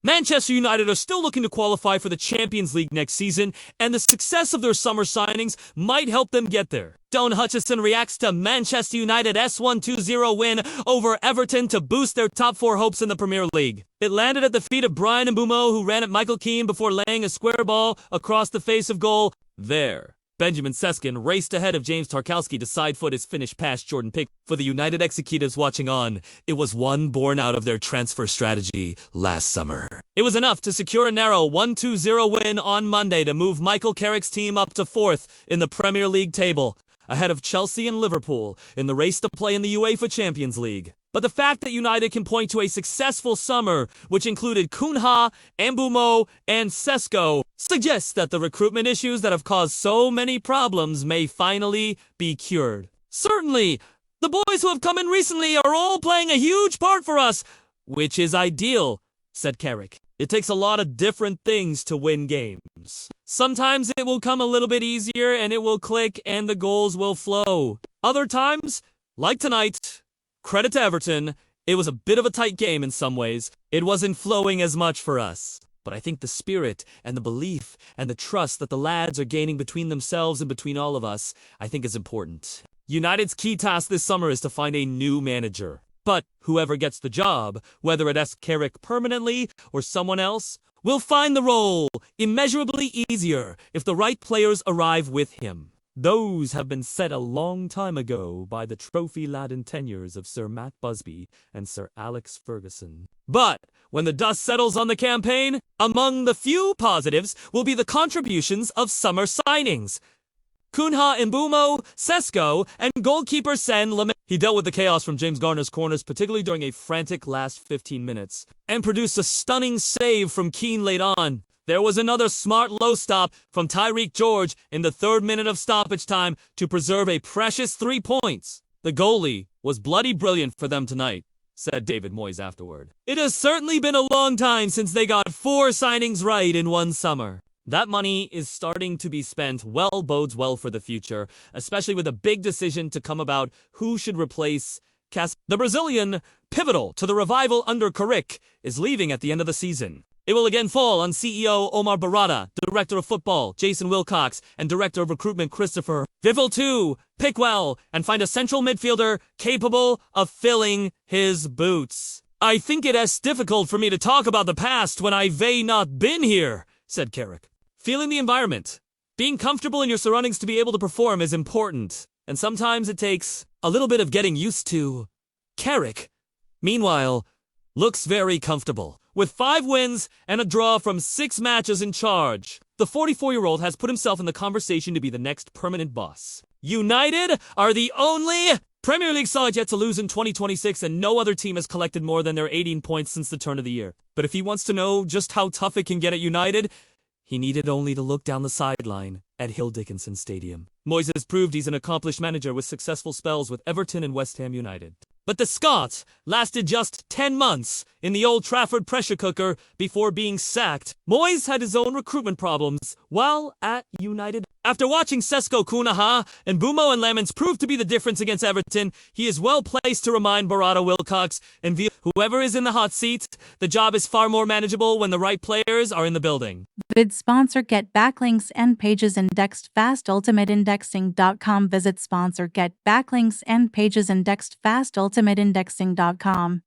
Manchester United are still looking to qualify for the Champions League next season, and the success of their summer signings might help them get there. Don Hutchison reacts to Manchester United's 1-2-0 win over Everton to boost their top 4 hopes in the Premier League. It landed at the feet of Brian Mbeumo, who ran at Michael Keane before laying a square ball across the face of goal. There, Benjamin Sesko raced ahead of James Tarkowski to side-foot his finish past Jordan Pickford. For the United executives watching on, it was one born out of their transfer strategy last summer. It was enough to secure a narrow 1-2-0 win on Monday to move Michael Carrick's team up to 4th in the Premier League table, ahead of Chelsea and Liverpool in the race to play in the UEFA Champions League. But the fact that United can point to a successful summer, which included Cunha, Mbeumo, and Sesko, suggests that the recruitment issues that have caused so many problems may finally be cured. Certainly, the boys who have come in recently are all playing a huge part for us, which is ideal, said Carrick. It takes a lot of different things to win games. Sometimes it will come a little bit easier and it will click and the goals will flow. Other times, like tonight, credit to Everton, it was a bit of a tight game in some ways. It wasn't flowing as much for us. But I think the spirit and the belief and the trust that the lads are gaining between themselves and between all of us, I think is important. United's key task this summer is to find a new manager. But whoever gets the job, whether it's Carrick permanently or someone else, will find the role immeasurably easier if the right players arrive with him. Those have been set a long time ago by the trophy-laden tenures of Sir Matt Busby and Sir Alex Ferguson. But when the dust settles on the campaign, among the few positives will be the contributions of summer signings. Cunha, Mbeumo, Sesko, and goalkeeper Sesko and Lammens. He dealt with the chaos from James Garner's corners, particularly during a frantic last 15 minutes, and produced a stunning save from Keane late on. There was another smart low stop from Tyreek George in the 3rd minute of stoppage time to preserve a precious 3 points. The goalie was bloody brilliant for them tonight, said David Moyes afterward. It has certainly been a long time since they got 4 signings right in one summer. That money is starting to be spent bodes well for the future, especially with a big decision to come about who should replace Casemiro. The Brazilian, pivotal to the revival under Carrick, is leaving at the end of the season. It will again fall on CEO Omar Barada, Director of Football Jason Wilcox, and Director of Recruitment Christopher Vivel to pick well and find a central midfielder capable of filling his boots. I think it is difficult for me to talk about the past when I've not been here, said Carrick. Feeling the environment, being comfortable in your surroundings to be able to perform is important, and sometimes it takes a little bit of getting used to. Carrick, meanwhile, looks very comfortable. With 5 wins and a draw from 6 matches in charge, the 44-year-old has put himself in the conversation to be the next permanent boss. United are the only Premier League side yet to lose in 2026, and no other team has collected more than their 18 points since the turn of the year. But if he wants to know just how tough it can get at United, he needed only to look down the sideline at Hill Dickinson Stadium. Moyes has proved he's an accomplished manager with successful spells with Everton and West Ham United. But the Scot lasted just 10 months in the Old Trafford pressure cooker before being sacked. Moyes had his own recruitment problems while at United. After watching Sesko, Cunha, and Mbeumo and Lammens prove to be the difference against Everton, he is well placed to remind Barada, Wilcox, and whoever is in the hot seat, the job is far more manageable when the right players are in the building. Vid sponsor Get Backlinks and Pages Indexed Fast UltimateIndexing.com. Visit sponsor Get Backlinks and Pages Indexed Fast UltimateIndexing.com.